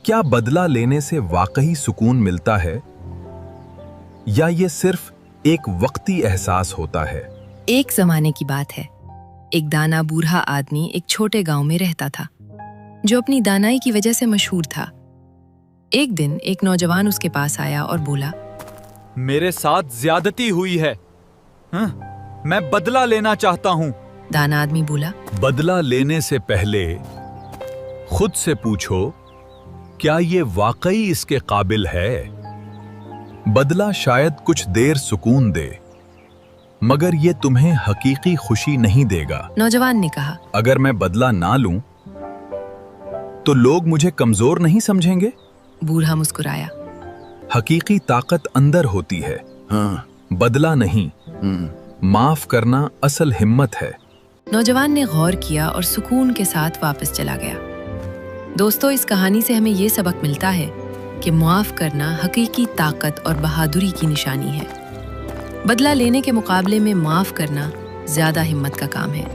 क्या बदला लेने से वाकई सुकून मिलता है या ये सिर्फ एक वक्ती एहसास होता है? एक जमाने की बात है। एक दाना बूढ़ा आदमी एक छोटे गांव में रहता था, जो अपनी दानाई की वजह से मशहूर था। एक दिन एक नौजवान उसके पास आया और बोला, मेरे साथ ज्यादती हुई है। मैं बदला लेना चाहता हूँ। दाना आदमी बोला, बदला लेने से पहले खुद से पूछो, क्या ये वाकई इसके काबिल है? बदला शायद कुछ देर सुकून दे, मगर ये तुम्हें हकीकी खुशी नहीं देगा। नौजवान ने कहा, अगर मैं बदला ना लूं, तो लोग मुझे कमजोर नहीं समझेंगे? बूढ़ा मुस्कुराया। हकीकी ताकत अंदर होती है, बदला नहीं। माफ करना असल हिम्मत है। नौजवान ने गौर किया और सुकून के साथ वापस चला गया। दोस्तों, इस कहानी से हमें ये सबक मिलता है कि मुआफ करना हकीकी ताकत और बहादुरी की निशानी है। बदला लेने के मुकाबले में माफ करना ज्यादा हिम्मत का काम है।